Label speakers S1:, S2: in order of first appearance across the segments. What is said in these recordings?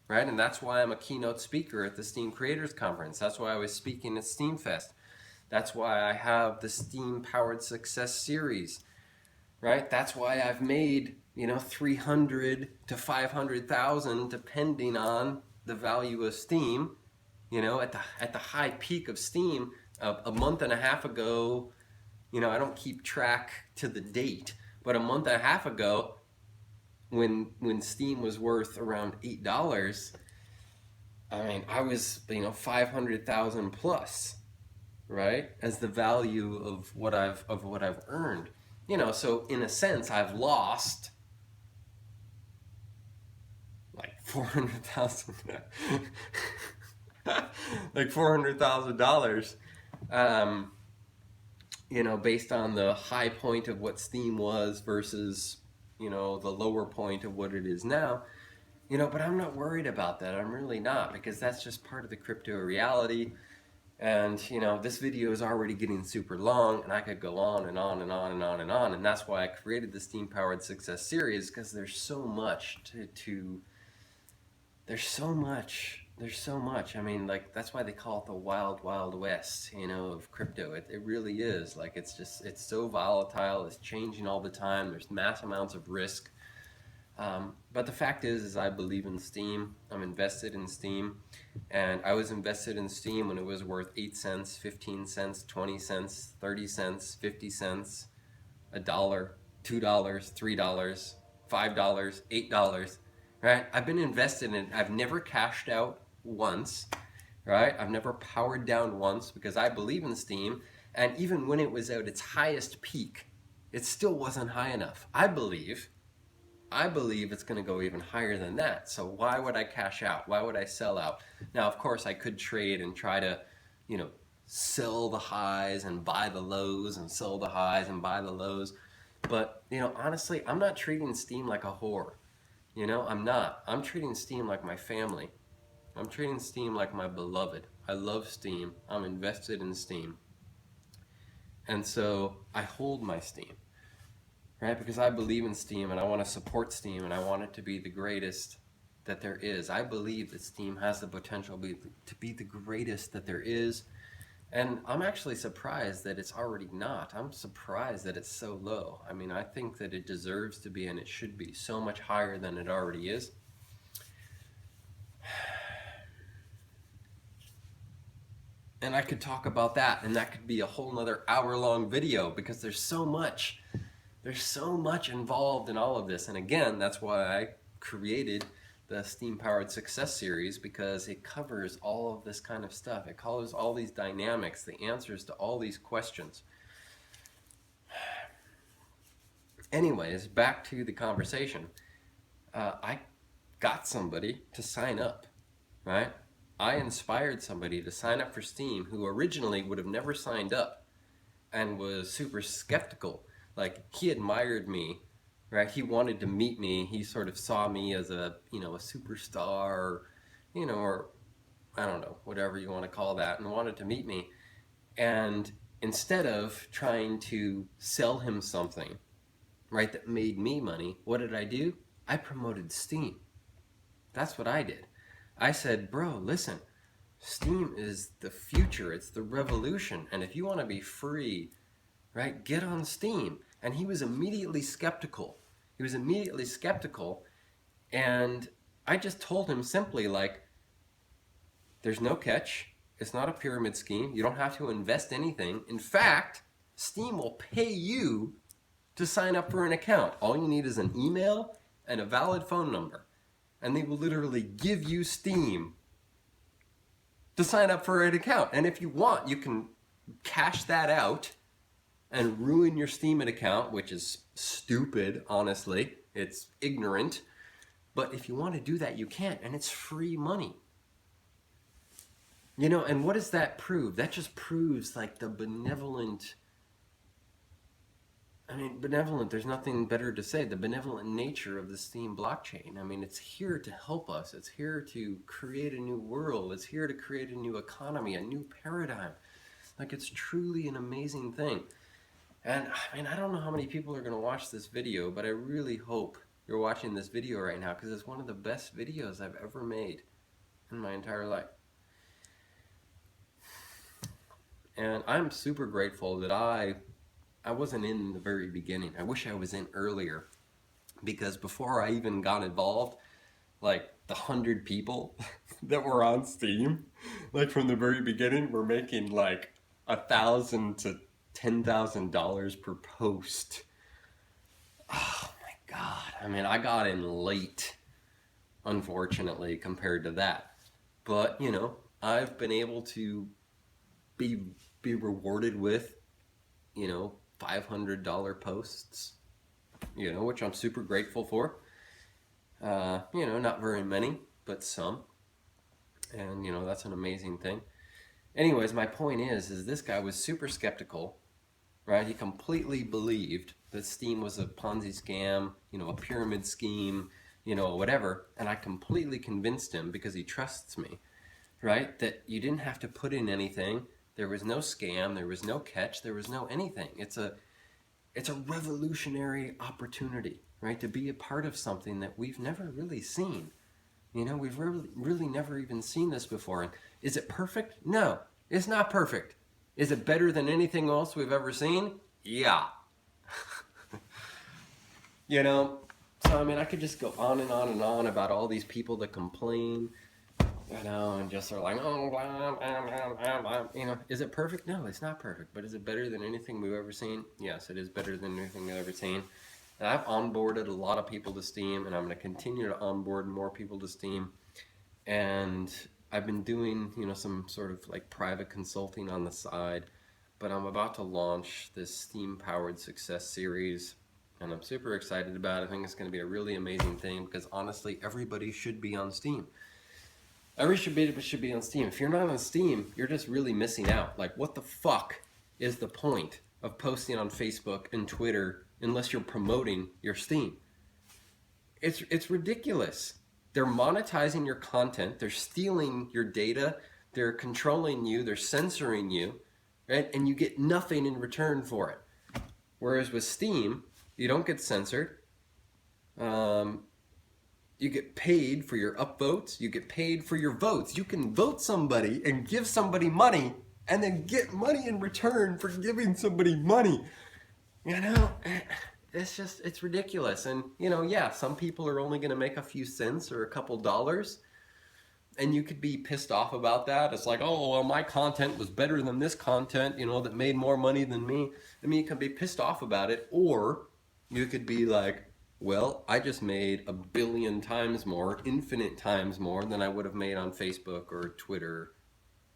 S1: right? And that's why I'm a keynote speaker at the Steam Creators Conference. That's why I was speaking at Steam Fest. That's why I have the Steam Powered Success series, right? That's why I've made, 300 to 500,000 depending on the value of Steam. At the high peak of Steam a month and a half ago, I don't keep track to the date, but a month and a half ago, when Steam was worth around $8, I mean, I was 500,000 plus, right, as the value of what I've earned. So in a sense, I've lost like 400,000, like $400,000. Um, based on the high point of what Steam was versus, the lower point of what it is now. But I'm not worried about that. I'm really not, because that's just part of the crypto reality. And, this video is already getting super long, and I could go on and on and on and on and on. And that's why I created the Steam Powered Success series, because there's so much there's so much. There's so much. I mean, like, that's why they call it the wild, wild west, of crypto. It really is. Like, it's so volatile. It's changing all the time. There's mass amounts of risk. But the fact is I believe in Steam. I'm invested in Steam. And I was invested in Steam when it was worth 8 cents, 15 cents, 20 cents, 30 cents, 50 cents, a dollar, $2, $3, $5, $8, right? I've been invested in it. I've never cashed out once, right? I've never powered down once because I believe in Steam. And even when it was at its highest peak, it still wasn't high enough. I believe it's going to go even higher than that. So why would I cash out? Why would I sell out? Now, of course, I could trade and try to, sell the highs and buy the lows and sell the highs and buy the lows. But, honestly, I'm not treating Steam like a whore. I'm not. I'm treating Steam like my family. I'm treating Steam like my beloved. I love Steam. I'm invested in Steam. And so I hold my Steam, right? Because I believe in Steam and I want to support Steam and I want it to be the greatest that there is. I believe that Steam has the potential to be the greatest that there is. And I'm actually surprised that it's already not. I'm surprised that it's so low. I mean, I think that it deserves to be and it should be so much higher than it already is. And I could talk about that, and that could be a whole nother hour-long video because there's so much involved in all of this. And again, that's why I created the Steam Powered Success series, because it covers all of this kind of stuff. It covers all these dynamics, the answers to all these questions. Anyways, back to the conversation. I got somebody to sign up, right? I inspired somebody to sign up for Steam who originally would have never signed up and was super skeptical. Like, he admired me, right? He wanted to meet me. He sort of saw me as a superstar, or I don't know, whatever you want to call that, and wanted to meet me. And instead of trying to sell him something, right, that made me money, what did I do? I promoted Steam. That's what I did. I said, bro, listen, Steam is the future. It's the revolution. And if you want to be free, right, get on Steam. And he was immediately skeptical. And I just told him simply, like, there's no catch. It's not a pyramid scheme. You don't have to invest anything. In fact, Steam will pay you to sign up for an account. All you need is an email and a valid phone number. And they will literally give you Steam to sign up for an account. And if you want, you can cash that out and ruin your Steam account, which is stupid, honestly. It's ignorant. But if you want to do that, you can. And it's free money. And what does that prove? That just proves, like, the benevolent, there's nothing better to say. The benevolent nature of the Steem blockchain. I mean, it's here to help us. It's here to create a new world. It's here to create a new economy, a new paradigm. Like, it's truly an amazing thing. And I mean, I don't know how many people are going to watch this video, but I really hope you're watching this video right now, because it's one of the best videos I've ever made in my entire life. And I'm super grateful that I wasn't in the very beginning. I wish I was in earlier, because before I even got involved, like the 100 people that were on Steem, like from the very beginning, were making like $1,000 to $10,000 per post. Oh my God. I mean, I got in late, unfortunately, compared to that. But, you know, I've been able to be rewarded with, you know, $500 posts, you know, which I'm super grateful for. You know, not very many, but some. And, you know, that's an amazing thing. Anyways, my point is this guy was super skeptical, right? He completely believed that Steem was a Ponzi scam, you know, a pyramid scheme, you know, whatever. And I completely convinced him, because he trusts me, right? That you didn't have to put in anything. There was no scam. There was no catch. There was no anything. It's a revolutionary opportunity, right? To be a part of something that we've never really seen. You know, we've really never even seen this before. And is it perfect? No, it's not perfect. Is it better than anything else we've ever seen? Yeah. You know, so I mean, I could just go on and on and on about all these people that complain, you know, and just are like, oh, blah, blah, blah, blah, blah. You know, is it perfect? No, it's not perfect. But is it better than anything we've ever seen? Yes, it is better than anything we've ever seen. And I've onboarded a lot of people to Steem, and I'm going to continue to onboard more people to Steem. And I've been doing, you know, some sort of like private consulting on the side, but I'm about to launch this Steem-powered success series, and I'm super excited about it. I think it's going to be a really amazing thing, because honestly, everybody should be on Steem. Everybody should be on Steem. If you're not on Steem, you're just really missing out. Like, what the fuck is the point of posting on Facebook and Twitter unless you're promoting your Steem? It's ridiculous. They're monetizing your content. They're stealing your data. They're controlling you. They're censoring you, right? And you get nothing in return for it. Whereas with Steem, you don't get censored. You get paid for your upvotes. You get paid for your votes. You can vote somebody and give somebody money, and then get money in return for giving somebody money. You know, it's ridiculous. And, you know, yeah, some people are only going to make a few cents or a couple dollars, and you could be pissed off about that. It's like, oh, well, my content was better than this content, you know, that made more money than me. I mean, you can be pissed off about it, or you could be like, well, I just made 1 billion times more, infinite times more than I would have made on Facebook or Twitter,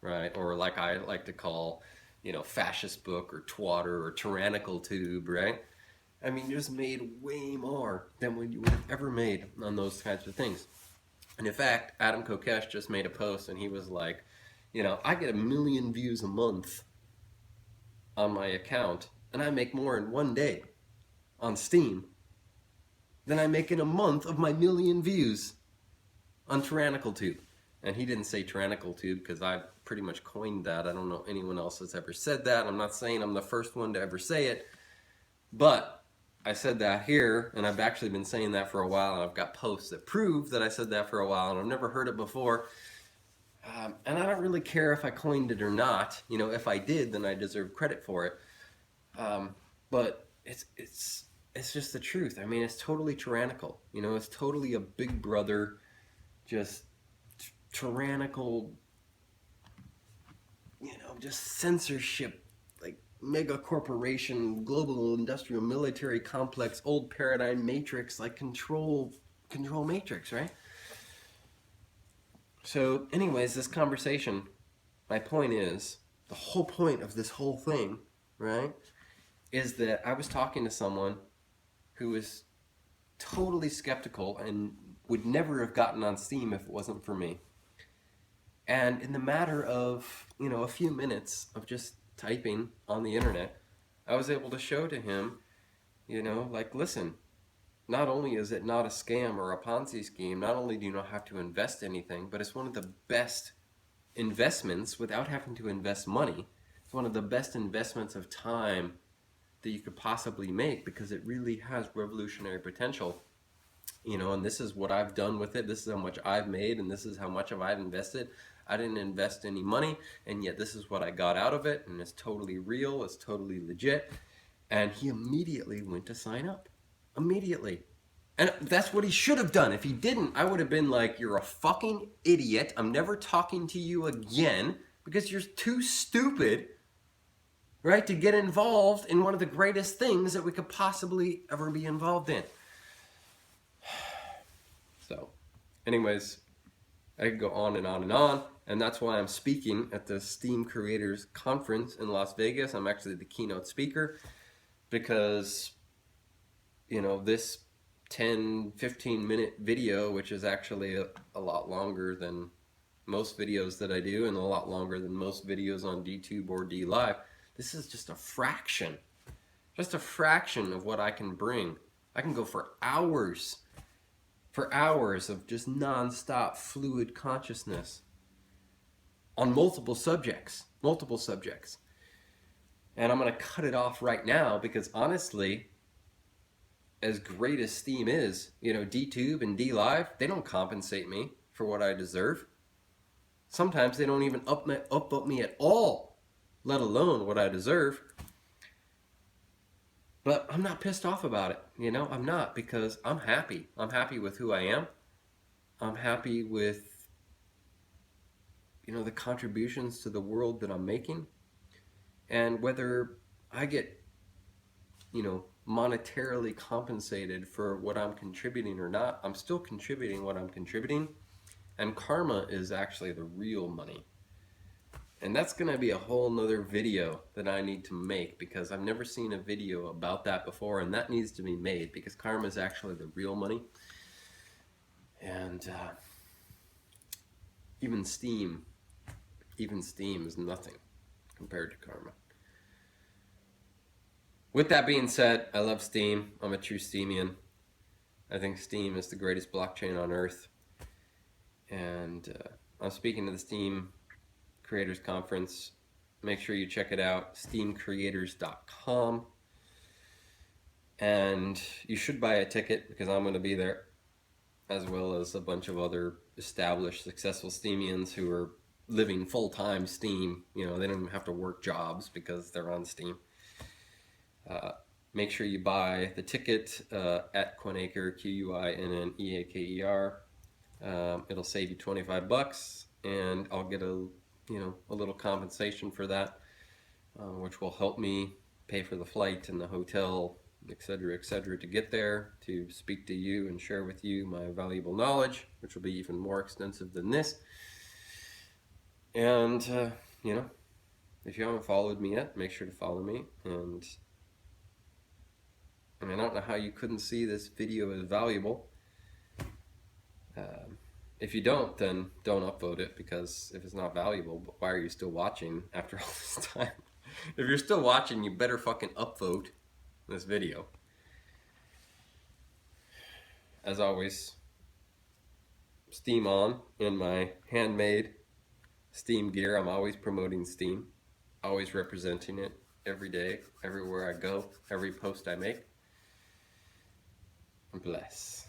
S1: right? Or like I like to call, you know, fascist book or twatter or tyrannical tube, right? I mean, you just made way more than what you would have ever made on those kinds of things. And in fact, Adam Kokesh just made a post, and he was like, you know, I get 1 million views a month on my account, and I make more in one day on Steem than I make in a month of my 1 million views on Tyrannical Tube. And he didn't say Tyrannical Tube, because I pretty much coined that. I don't know anyone else that's ever said that. I'm not saying I'm the first one to ever say it, but I said that here, and I've actually been saying that for a while, and I've got posts that prove that I said that for a while, and I've never heard it before. And I don't really care if I coined it or not. You know, if I did, then I deserve credit for it. But it's just the truth. I mean, it's totally tyrannical. You know, it's totally a big brother, just tyrannical, you know, just censorship, like mega corporation, global industrial military complex, old paradigm matrix, like control matrix, right? So anyways, this conversation, my point is, the whole point of this whole thing, right, is that I was talking to someone who was totally skeptical and would never have gotten on Steem if it wasn't for me. And in the matter of, you know, a few minutes of just typing on the internet, I was able to show to him, you know, like, listen, not only is it not a scam or a Ponzi scheme, not only do you not have to invest anything, but it's one of the best investments without having to invest money. It's one of the best investments of time that you could possibly make, because it really has revolutionary potential. and this is what I've done with it. This is how much I've made, and this is how much I've invested. I didn't invest any money, and yet this is what I got out of it, and it's totally real, it's totally legit. And he immediately went to sign up. Immediately. And that's what he should have done. If he didn't, I would have been like, you're a fucking idiot. I'm never talking to you again because you're too stupid, right, to get involved in one of the greatest things that we could possibly ever be involved in. So, anyways, I could go on and on and on. And that's why I'm speaking at the Steem Creators Conference in Las Vegas. I'm actually the keynote speaker because, this 10, 15-minute video, which is actually a lot longer than most videos that I do and a lot longer than most videos on DTube or DLive. This is just a fraction of what I can bring. I can go for hours of just non-stop fluid consciousness on multiple subjects. And I'm going to cut it off right now because honestly, as great as Steem is, DTube and DLive, they don't compensate me for what I deserve. Sometimes they don't even upvote me at all, let alone what I deserve. But I'm not pissed off about it, I'm not, because I'm happy. I'm happy with who I am. I'm happy with, the contributions to the world that I'm making. And whether I get, monetarily compensated for what I'm contributing or not, I'm still contributing what I'm contributing. And karma is actually the real money. And that's going to be a whole nother video that I need to make because I've never seen a video about that before, and that needs to be made because karma is actually the real money. And even Steem is nothing compared to karma. With that being said, I love Steem. I'm a true Steemian. I think Steem is the greatest blockchain on earth. And I'm speaking to the Steem Creators Conference. Make sure you check it out, steamcreators.com. And you should buy a ticket because I'm going to be there, as well as a bunch of other established, successful Steemians who are living full-time Steem. They don't even have to work jobs because they're on Steem. Make sure you buy the ticket at Quinnaker, Quinneaker. It'll save you $25, and I'll get a little compensation for that, which will help me pay for the flight and the hotel, etc., to get there, to speak to you and share with you my valuable knowledge, which will be even more extensive than this. And, if you haven't followed me yet, make sure to follow me. And I don't know how you couldn't see this video as valuable. If you don't, then don't upvote it, because if it's not valuable, why are you still watching after all this time? If you're still watching, you better fucking upvote this video. As always, Steem on in my handmade Steem gear. I'm always promoting Steem, always representing it every day, everywhere I go, every post I make. Bless.